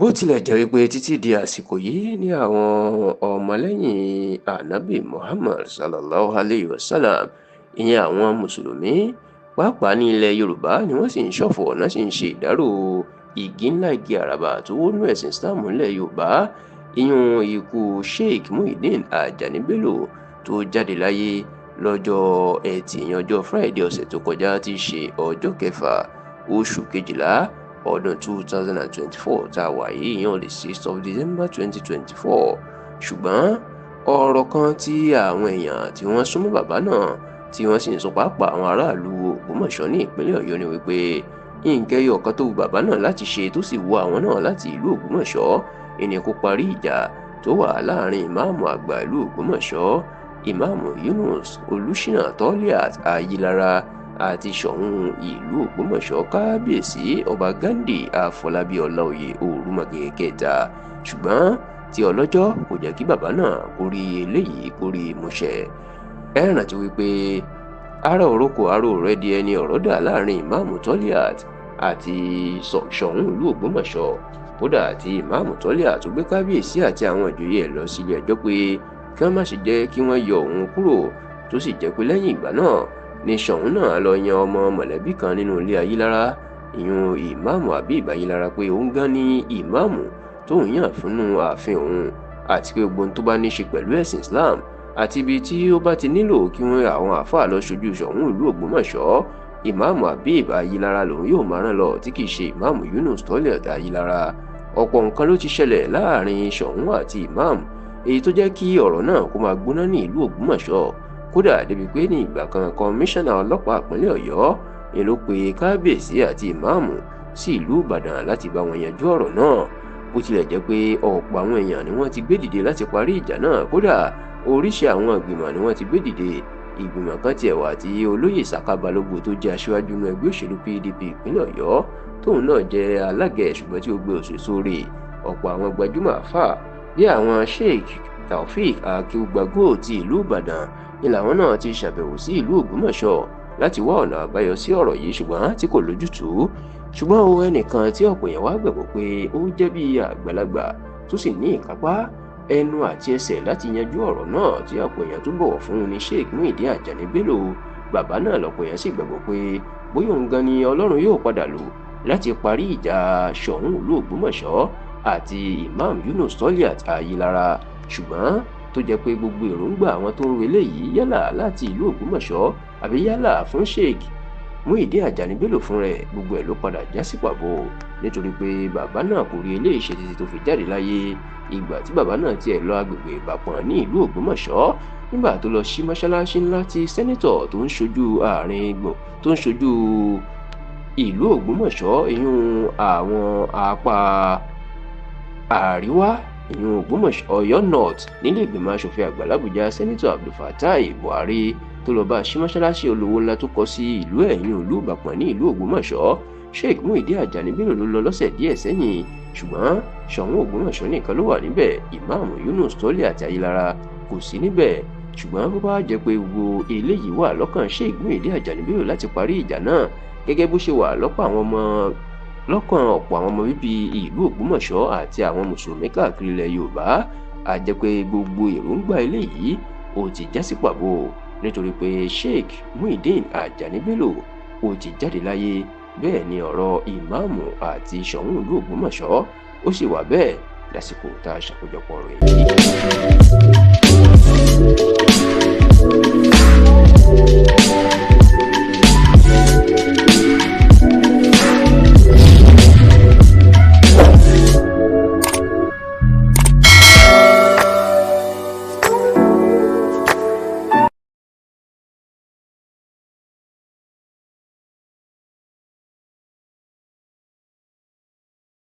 Bó tilẹ̀ jẹ́ wípé títí di àsìkò yìí ni àwọn ọmọlẹ́yìn Ànábì Muhammad sallallahu alayhi wa sallam, ìyẹn àwọn Mùsùlùmí, pàápàá ní ilẹ̀ Yorùbá ni wọ́n sì ń ṣọ̀fọ̀ náà sì ń ṣe ìdárò igi ńlá igi àràbà tó wó nínú ẹ̀sìn Islam nílẹ̀ Yorùbá, ìyún ikú Sheikh Muyideen Ajani Bello tó jáde láyé lọ́jọ́ Ẹtì ìyẹn ọjọ́ Friday ọ̀sẹ̀ tó kọjá tí í ṣe ọjọ́ kẹfà oṣù kejìlá ọdún 2024 tá a wà yìí ìyẹn the 6th of December 2024. ṣùgbọ́n ọ̀rọ̀ kan tí àwọn èèyàn tí wọ́n súnmọ́ bàbá náà tí wọ́n sì ń sọ pàápàá àwọn aráàlú Ògbómọ̀ṣọ́ ní ìpínlẹ̀ Ọ̀yọ́ ni wípé nǹkan ẹyọ kan tó wù bàbá náà láti ṣe tó sì wù àwọn náà láti ìlú Ògbómọ̀ṣọ́ ìní kó parí ìjà tó wà láàrin ìmáàmù àgbà ìlú Ògbómọ̀ṣọ́ ìmáàmù Yunus Olúṣínà Toliat Ayilara àti Ṣọ̀ún ìlú Ògbómọ̀ṣọ́ kábíyèsí ọba Ghandi Afọlábí Ọláoyè Òrùmọ̀gẹ̀ kẹta, ṣùgbọ́n tí ọlọ́jọ́ kò jẹ́ kí bàbá náà kó rí eléyìí kó rí múṣẹ. ẹ rántí wípé ará òrókò aró rẹ̀ di ẹni ọ̀rọ̀ dà láàrin ìmáàmù Toliat àti Ṣọ̀ún ìlú Ògbómọ̀ṣọ́, kódà àti ìmáàmù Toliat tó gbé kábíyèsí àti àwọn ìjòyè ẹ̀ lọ sílé ẹjọ́ pé kí wọ́n má ṣe jẹ́ kí wọ́n yọ òun kúrò, tó sì jẹ́ pé lẹ́yìn ìgbà náà ni Ṣọ̀ún náà lọ yan ọmọ mọ̀lẹ́bí kan nínú ilé Ayílára, ìyún ìmáàmù Habib Ayílára, pé òun gan ni ìmáàmù tóun yàn fúnnú ààfin òun àti pé gbogbo ohun tó bá ní ṣe pẹ̀lú ẹ̀sìn Islam àti ibi tí ó bá ti nílò kí wọ́n àwọn àáfàá lọ ṣojú Ṣọ̀ún ìlú Ògbómọ̀ṣọ́, ìmáàmù Habib Ayílára lòun yóò máa rán lọ tí kì í ṣe ìmáàmù Yunus Toliat Ayílára. ọ̀pọ̀ nǹkan ló ti ṣẹlẹ̀ láàrin Ṣọ̀ún àti ìmáàmù èyí tó jẹ́ kí ọ̀rọ̀ náà kó máa gbóná ní ìlú Ògbómọ̀ṣọ́, kódà débi pé ní ìgbà kan kọmíṣánná ọlọ́pàá ìpínlẹ̀ Ọ̀yọ́ ni ló pe kábíyèsí àti ìmáàmù sí ìlú Ìbàdàn láti bá wọn yanjú ọ̀rọ̀ náà. bó tilẹ̀ jẹ́ pé ọ̀pọ̀ àwọn èèyàn ni wọ́n ti gbé dìde láti parí ìjà náà, kódà oríṣi àwọn ìgbìmọ̀ ni wọ́n ti gbé dìde. ìgbìmọ̀ kan tiẹ̀ wà tí olóyè Sàká Balógun tó jẹ́ aṣíwájú inú ẹgbẹ́ òṣèlú PDP ìpínlẹ̀ Ọ̀yọ́ tóun náà jẹ́ alága ṣùgbọ́n tí ó gbé òṣèlú sórí. ọ̀pọ̀ àwọn gbajúmọ̀ àfáà bí àwọn Sheikh Taofeek Akeugbagold ti ìlú Ìbàdàn ni làwọn náà ti ṣàbẹ̀wò sí ìlú Ògbómọ̀ṣọ́ láti wá ọ̀nà àbáyọ sí ọ̀rọ̀ yìí, ṣùgbọ́n tí kò lójútùú. ṣùgbọ́n o ẹnìkan tí ọ̀pọ̀ èèyàn wá gbàgbọ́ pé ó jẹ́ bí àgbàlagbà tó sì ní ìkápá ẹnu àti ẹsẹ̀ láti yanjú ọ̀rọ̀ náà tí ọ̀pọ̀ èèyàn tó bọ̀wọ̀ fún ni Sheikh Muyideen Ajani Bello. bàbá náà lọ̀pọ̀ èèyàn sì gbàgbọ́ pé bóyá òun gan ni Ọlọ́run yóò padà lò láti parí ìjà Ṣọ̀ún ìlú Ògbómọ̀ṣọ́ àti Imam Yunus Toliat Ayílára, ṣùgbọ́n tó jẹ́ pé gbogbo èròǹgbà àwọn tó ń relé yìí yálà láti ìlú Ògbómọ̀ṣọ́ àbí yálà fún Sheikh Muyideen Ajani Bello fún rẹ̀, gbogbo ẹ̀ ló padà já sí pàbó nítorí pé bàbá náà kò rí eléyìí ṣe títí tó fi jáde láyé. ìgbà tí bàbá náà tiẹ̀ lọ agbègbè Ìbàpọ̀n ní ìlú Ògbómọ̀ṣọ́ nígbà tó lọ sí mọ́ṣáláṣí ńlá tí sẹ́nítọ̀ tó ń ṣojú àárín gbùn tó ń ṣojú ìlú Ògbómọ̀ṣọ́ ìyún àwọn apá àríwá ìyún Ògbómọ̀ṣọ́ Ọ̀yọ́ North nílé ìgbìmọ̀ asòfin àgbà l'Àbújá sẹ́nitọ̀ Abdulfatai Buhari tó lọ bá sí mọ́ṣáláṣí olówó ńlá tó kọ́ sí ìlú ẹ̀yìn ìlú Ìbàpọ̀n ní ìlú Ògbómọ̀ṣọ́. Sheikh Muyideen Ajani Bello ló lọ lọ́sẹ̀ díẹ̀ sẹ́yìn, ṣùgbọ́n Ṣọ̀ún Ògbómọ̀ṣọ́ nìkan ló wà níbẹ̀, ìmáàmù Yunus Toliat Ayílára kò sí níbẹ̀. ṣùgbọ́n bó bá jẹ́ pé gbogbo eléyìí wà lọ́kàn Sheikh Muyideen Ajani Bello láti parí ìjà náà gẹ́gẹ́ bó ṣe wà lọ́kàn ọ̀pọ̀ àwọn ọmọ bíbí ìlú Ògbómọ̀ṣọ́ àti àwọn mùsùlùmí káàkiri ilẹ̀ Yorùbá, a jẹ́ pé gbogbo èròǹgbà eléyìí ó ti já sí pàbó nítorí pé Sheikh Muyideen Ajani Bello ó ti jáde láyé. bẹ́ẹ̀ ni ọ̀rọ̀ ìmáàmù àti Ṣọ̀ún ìlú Ògbómọ̀ṣọ́ ó sì wà bẹ́ẹ̀ lásìkò tá a ṣàkójọpọ̀ rẹ̀ yìí.